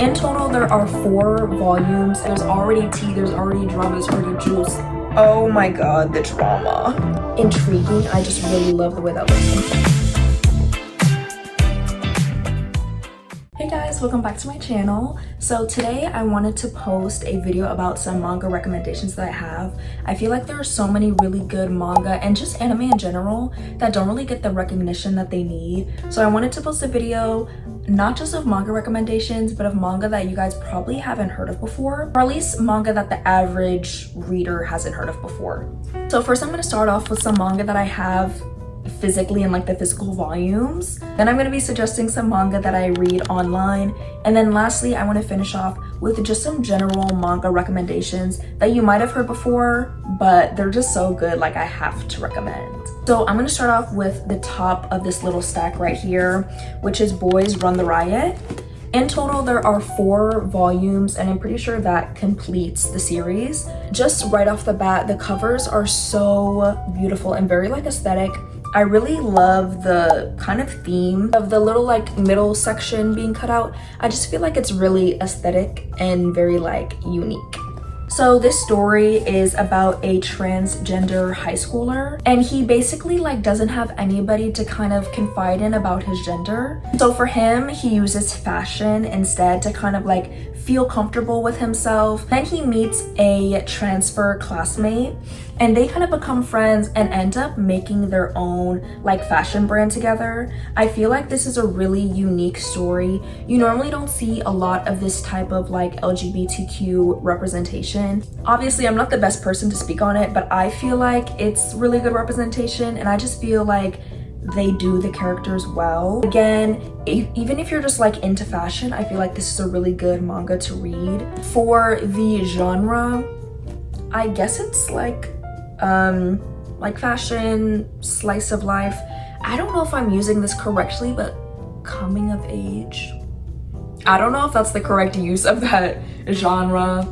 In total, there are 4 volumes. There's already tea, there's already drama, there's already juice. Oh my god, the drama. Intriguing. I just really love the way that looks. Hey guys, welcome back to my channel. So today I wanted to post a video about some manga recommendations that I have. I feel like there are so many really good manga and just anime in general that don't really get the recognition that they need. So I wanted to post a video not just of manga recommendations, but of manga that you guys probably haven't heard of before, or at least manga that the average reader hasn't heard of before. So first I'm going to start off with some manga that I have physically in like the physical volumes. Then I'm going to be suggesting some manga that I read online, and then lastly I want to finish off with just some general manga recommendations that you might have heard before, but they're just so good, like I have to recommend. So I'm going to start off with the top of this little stack right here, which is Boys Run the Riot. In total, there are 4 volumes, and I'm pretty sure that completes the series. Just right off the bat, the covers are so beautiful and very like aesthetic. I really love the kind of theme of the little like middle section being cut out. I just feel like it's really aesthetic and very like unique. So this story is about a transgender high schooler, and he basically like doesn't have anybody to kind of confide in about his gender. So for him, he uses fashion instead to kind of like feel comfortable with himself. Then he meets a transfer classmate, and they kind of become friends and end up making their own like fashion brand together. I feel like this is a really unique story. You normally don't see a lot of this type of like LGBTQ representation. Obviously, I'm not the best person to speak on it, but I feel like it's really good representation, and I just feel like they do the characters well. Again, even if you're just like into fashion, I feel like this is a really good manga to read. For the genre, I guess it's like fashion, slice of life. I don't know if I'm using this correctly, but coming of age. I don't know if that's the correct use of that genre.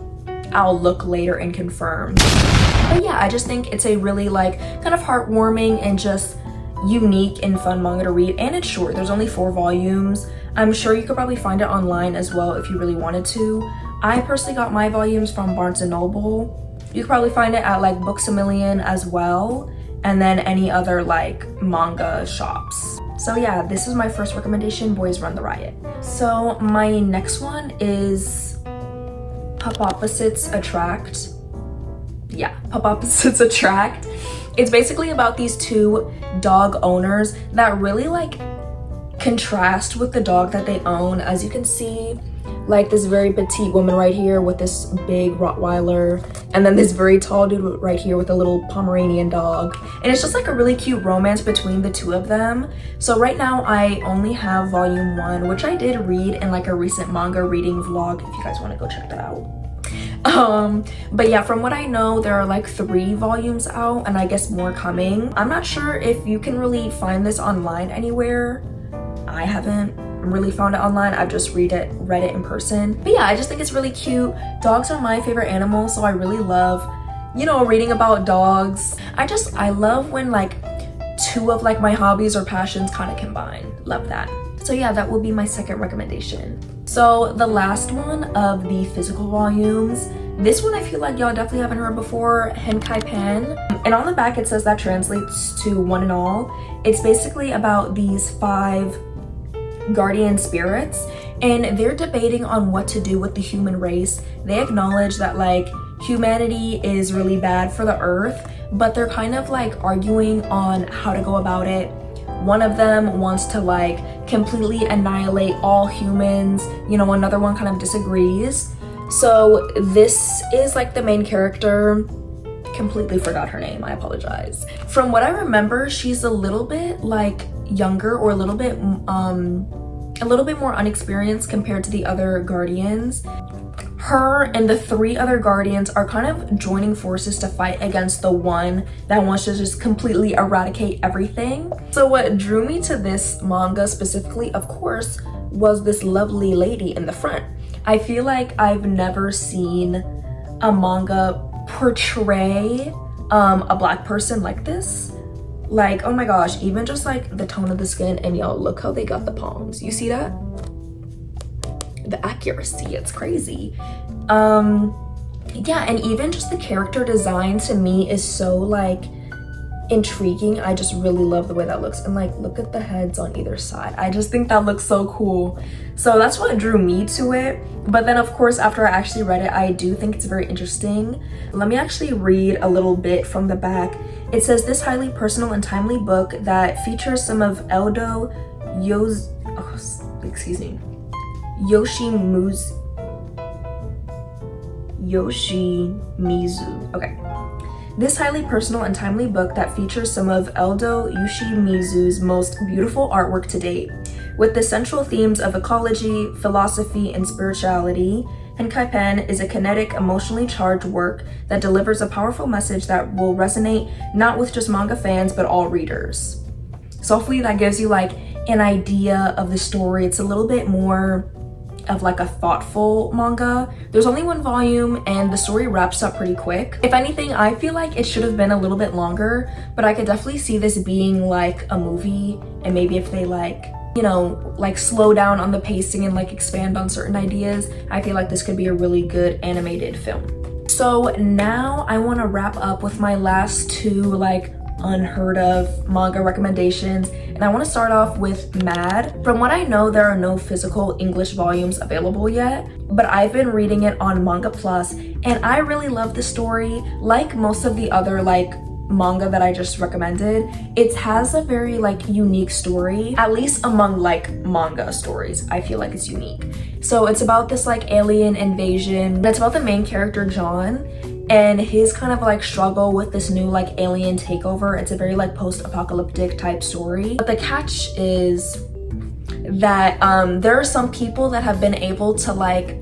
I'll look later and confirm. But yeah, I just think it's a really like kind of heartwarming and just unique and fun manga to read, and it's short. There's only 4 volumes. I'm sure you could probably find it online as well if you really wanted to. I personally got my volumes from Barnes & Noble. You could probably find it at like Books A Million as well, and then any other like manga shops. So yeah, this is my first recommendation, Boys Run the Riot. So my next one is Pup Opposites Attract. Yeah, Pup Opposites Attract. It's basically about these 2 dog owners that really like contrast with the dog that they own. As you can see, like this very petite woman right here with this big Rottweiler, and then this very tall dude right here with a little Pomeranian dog. And it's just like a really cute romance between the 2 of them. So right now I only have volume 1, which I did read in like a recent manga reading vlog if you guys want to go check that out. But yeah, from what I know, there are like 3 volumes out, and I guess more coming. I'm not sure if you can really find this online anywhere. I haven't really found it online. I've just read it in person. But yeah, I just think it's really cute. Dogs are my favorite animal, so I really love, you know, reading about dogs. I love when like 2 of like my hobbies or passions kind of combine. Love that. So yeah, that will be my second recommendation. So the last one of the physical volumes, this one I feel like y'all definitely haven't heard before, Henkai Pen. And on the back it says that translates to one and all. It's basically about these 5 guardian spirits, and they're debating on what to do with the human race. They acknowledge that like humanity is really bad for the earth, but they're kind of like arguing on how to go about it. One of them wants to like completely annihilate all humans, you know, another one kind of disagrees. So this is like the main character. Completely forgot her name, I apologize. From what I remember, she's a little bit like younger, or a little bit more unexperienced compared to the other guardians. Her and the 3 other guardians are kind of joining forces to fight against the one that wants to just completely eradicate everything. So what drew me to this manga specifically, of course, was this lovely lady in the front. I feel like I've never seen a manga portray a Black person like this. Like, oh my gosh, even just like the tone of the skin, and yo, look how they got the palms. You see that? the accuracy, it's crazy. Yeah, and even just the character design to me is so like intriguing. I just really love the way that looks, and like look at the heads on either side. I just think that looks so cool. So that's what drew me to it. But then of course after I actually read it, I do think it's very interesting. Let me actually read a little bit from the back. It says, this highly personal and timely book that features some of Yoshimizu. Okay. This highly personal and timely book that features some of Eldo Yoshimizu's most beautiful artwork to date. With the central themes of ecology, philosophy, and spirituality, Henkai Pen is a kinetic, emotionally charged work that delivers a powerful message that will resonate not with just manga fans, but all readers. So hopefully that gives you like an idea of the story. It's a little bit more of like a thoughtful manga. There's only one volume and the story wraps up pretty quick. If anything, I feel like it should have been a little bit longer, but I could definitely see this being like a movie, and maybe if they like, you know, like slow down on the pacing and like expand on certain ideas, I feel like this could be a really good animated film. So now I want to wrap up with my last two like unheard of manga recommendations, and I want to start off with Mad. From what I know, there are no physical English volumes available yet, but I've been reading it on Manga Plus, and I really love the story. Like most of the other like manga that I just recommended, it has a very like unique story, at least among like manga stories. I feel like it's unique. So it's about this like alien invasion. That's about the main character John and his kind of like struggle with this new like alien takeover. It's a very like post-apocalyptic type story. But the catch is that there are some people that have been able to like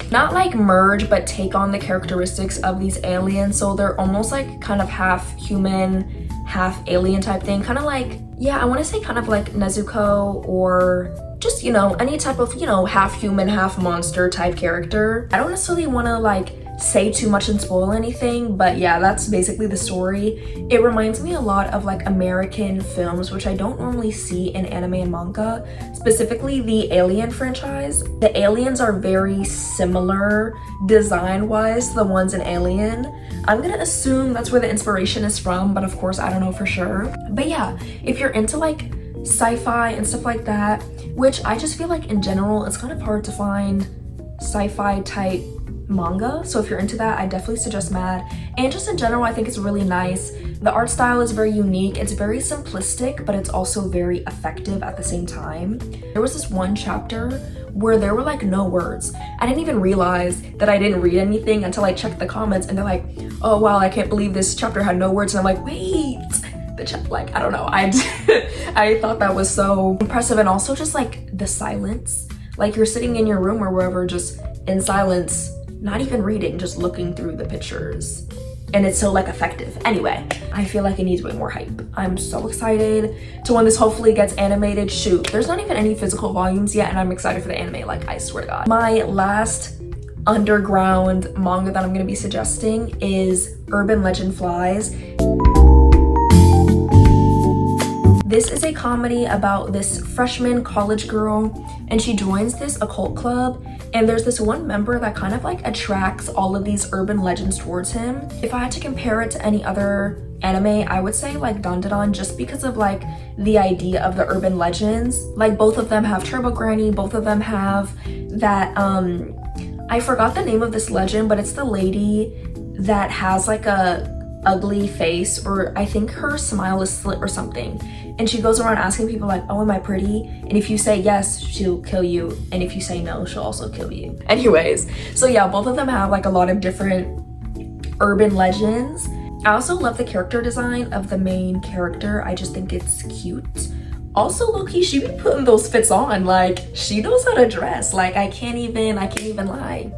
not like merge, but take on the characteristics of these aliens. So they're almost like kind of half human, half alien type thing. Kind of like, yeah, I want to say kind of like Nezuko, or just, you know, any type of, you know, half human, half monster type character. I don't necessarily want to like say too much and spoil anything, but yeah, that's basically the story. It reminds me a lot of like American films, which I don't normally see in anime and manga, specifically the Alien franchise. The aliens are very similar design-wise to the ones in Alien. I'm gonna assume that's where the inspiration is from, but of course I don't know for sure. But yeah, if you're into like sci-fi and stuff like that, which I just feel like in general it's kind of hard to find sci-fi type manga, so if you're into that, I definitely suggest Mad. And just in general, I think it's really nice. The art style is very unique. It's very simplistic, but it's also very effective at the same time. There was this one chapter where there were like no words. I didn't even realize that I didn't read anything until I checked the comments, and they're like, oh wow, I can't believe this chapter had no words. And I'm like, wait, like, I don't know. I thought that was so impressive. And also just like the silence, like you're sitting in your room or wherever, just in silence, not even reading, just looking through the pictures, and it's so like effective. Anyway, I feel like it needs way more hype. I'm so excited to when this hopefully gets animated. Shoot, there's not even any physical volumes yet, and I'm excited for the anime, like I swear to God. My last underground manga that I'm gonna be suggesting is Urban Legend Flies. This is a comedy about this freshman college girl, and she joins this occult club, and there's this one member that kind of like attracts all of these urban legends towards him. If I had to compare it to any other anime, I would say like Dandadan, just because of like the idea of the urban legends. Like both of them have Turbo Granny, both of them have that, I forgot the name of this legend, but it's the lady that has like a ugly face, or I think her smile is slit or something, and she goes around asking people like, oh, am I pretty? And if you say yes, she'll kill you, and if you say no, she'll also kill you. Anyways, so yeah, both of them have like a lot of different urban legends. I also love the character design of the main character. I just think it's cute. Also, low-key, she be putting those fits on, like she knows how to dress. Like I can't even lie.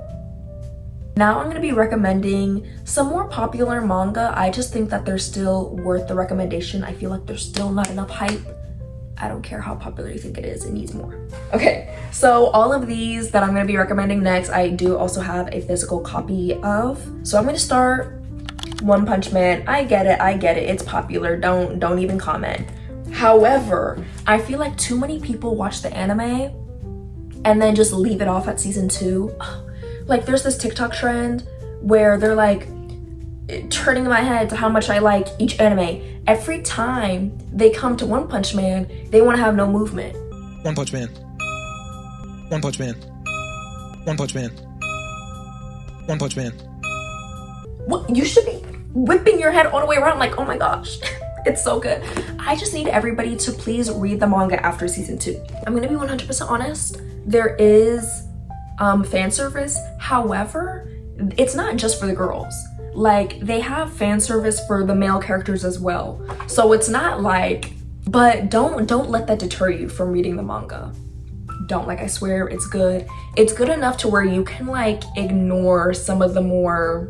Now I'm going to be recommending some more popular manga. I just think that they're still worth the recommendation. I feel like there's still not enough hype. I don't care how popular you think it is, it needs more. Okay, so all of these that I'm going to be recommending next, I do also have a physical copy of. So I'm going to start One Punch Man. I get it, it's popular. Don't even comment. However, I feel like too many people watch the anime and then just leave it off at season 2. Like there's this TikTok trend where they're like turning my head to how much I like each anime. Every time they come to One Punch Man, they want to have no movement. One Punch Man. One Punch Man. One Punch Man. One Punch Man. What? You should be whipping your head all the way around like, oh my gosh. It's so good. I just need everybody to please read the manga after season 2. I'm gonna be 100% honest. There is fan service. However, it's not just for the girls. Like they have fan service for the male characters as well. So it's not like, but don't let that deter you from reading the manga. Don't, like I swear it's good. It's good enough to where you can like ignore some of the more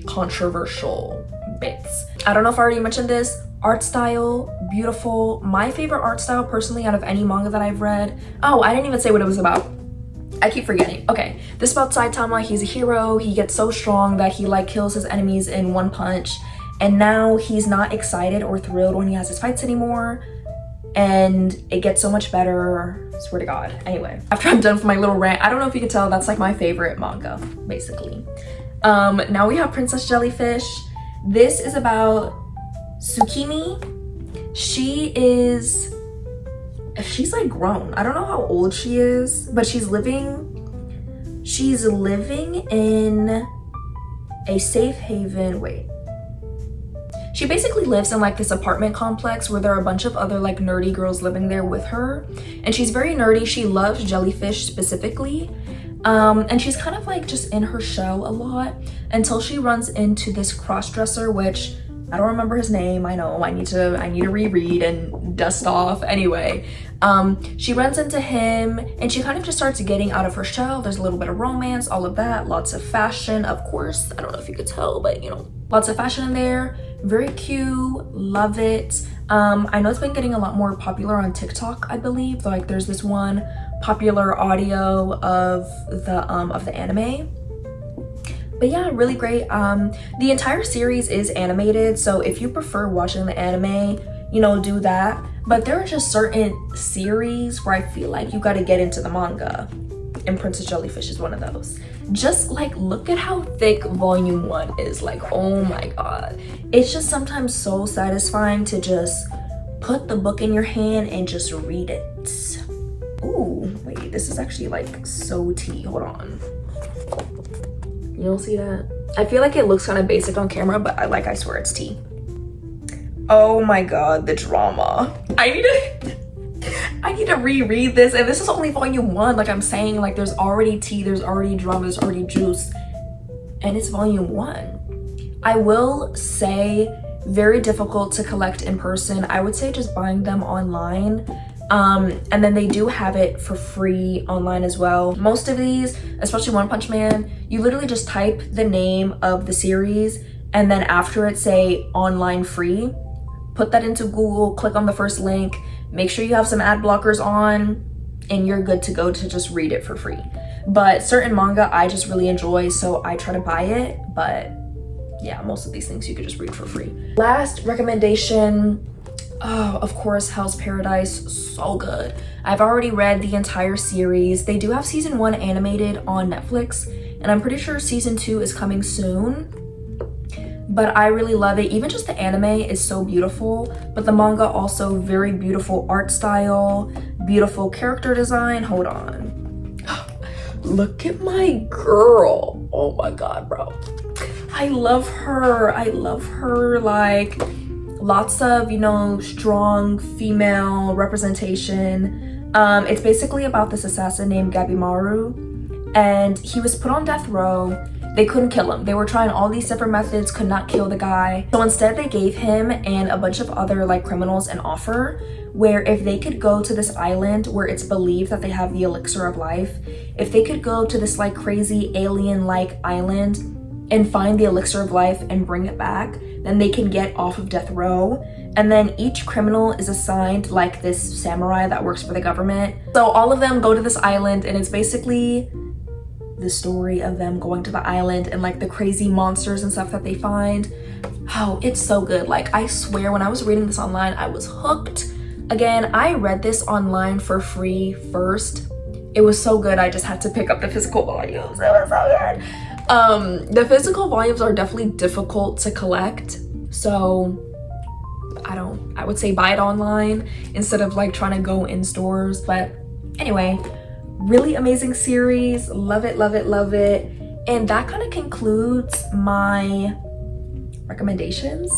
controversial bits. I don't know if I already mentioned this. Art style, beautiful. My favorite art style personally out of any manga that I've read. Oh, I didn't even say what it was about. I keep forgetting. Okay, this is about Saitama. He's a hero. He gets so strong that he like kills his enemies in one punch. And now he's not excited or thrilled when he has his fights anymore. And it gets so much better. Swear to God. Anyway, after I'm done with my little rant, I don't know if you can tell, that's like my favorite manga, basically. Now we have Princess Jellyfish. This is about Tsukimi. She's like grown. I don't know how old she is, but she's living in a safe haven. Wait. She basically lives in like this apartment complex where there are a bunch of other like nerdy girls living there with her. And she's very nerdy. She loves jellyfish specifically. And she's kind of like just in her shell a lot until she runs into this cross-dresser, which I don't remember his name. I know I need to reread and dust off. Anyway, she runs into him and she kind of just starts getting out of her shell. There's a little bit of romance, all of that, lots of fashion, of course. I don't know if you could tell, but you know, lots of fashion in there. Very cute, love it. I know it's been getting a lot more popular on TikTok, I believe. Like there's this one popular audio of the anime. But yeah, really great. The entire series is animated, so if you prefer watching the anime, you know, do that. But there are just certain series where I feel like you gotta get into the manga, and Princess Jellyfish is one of those. Just like look at how thick volume 1 is. Like, oh my god. It's just sometimes so satisfying to just put the book in your hand and just read it. Ooh, wait, this is actually like so tea. Hold on. You don't see that? I feel like it looks kind of basic on camera, but I swear it's tea. Oh my god, the drama. I need to reread this, and this is only volume 1. Like I'm saying, like there's already tea, there's already drama, there's already juice, and it's volume 1. I will say very difficult to collect in person. I would say just buying them online. And then they do have it for free online as well. Most of these, especially One Punch Man, you literally just type the name of the series and then after it say online free, put that into Google, click on the first link, make sure you have some ad blockers on, and you're good to go to just read it for free. But certain manga I just really enjoy, so I try to buy it. But yeah, most of these things you could just read for free. Last recommendation, oh, of course, Hell's Paradise, so good. I've already read the entire series. They do have season 1 animated on Netflix, and I'm pretty sure season 2 is coming soon. But I really love it. Even just the anime is so beautiful, but the manga also very beautiful art style, beautiful character design. Hold on. Look at my girl. Oh my god, bro. I love her. I love her. Like, lots of, you know, strong female representation. It's basically about this assassin named Gabimaru, and he was put on death row. They couldn't kill him. They were trying all these different methods, could not kill the guy. So instead they gave him and a bunch of other like criminals an offer where if they could go to this island where it's believed that they have the elixir of life, if they could go to this like crazy alien-like island and find the elixir of life and bring it back, then they can get off of death row. And then each criminal is assigned like this samurai that works for the government. So all of them go to this island, and it's basically the story of them going to the island and like the crazy monsters and stuff that they find. Oh, it's so good. Like, I swear when I was reading this online, I was hooked. Again, I read this online for free first, it was so good I just had to pick up the physical volumes. It was so good. The physical volumes are definitely difficult to collect, so I would say buy it online instead of like trying to go in stores. But anyway, really amazing series. Love it, love it, love it. And that kind of concludes my recommendations.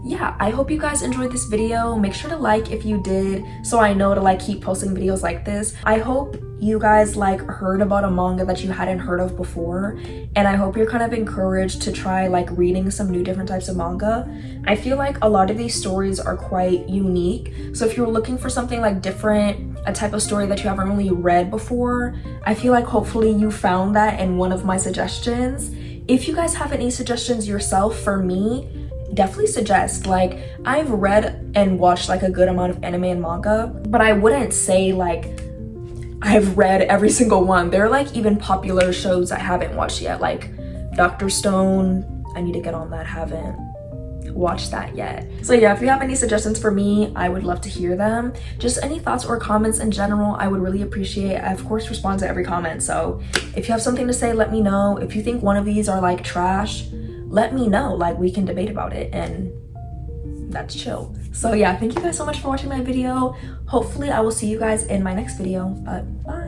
Yeah, I hope you guys enjoyed this video. Make sure to like if you did, so I know to like keep posting videos like this. I hope you guys like heard about a manga that you hadn't heard of before, and I hope you're kind of encouraged to try like reading some new different types of manga. I feel like a lot of these stories are quite unique, so if you're looking for something like different, a type of story that you haven't really read before, I feel like hopefully you found that in one of my suggestions. If you guys have any suggestions yourself for me, definitely suggest. Like, I've read and watched like a good amount of anime and manga, but I wouldn't say like I've read every single one. There are like even popular shows I haven't watched yet, like Dr. Stone. I need to get on that, haven't watched that yet. So yeah, if you have any suggestions for me, I would love to hear them. Just any thoughts or comments in general, I would really appreciate. I of course respond to every comment, so if you have something to say, let me know. If you think one of these are like trash, let me know. Like, we can debate about it, and that's chill. So yeah, thank you guys so much for watching my video. Hopefully I will see you guys in my next video, but bye.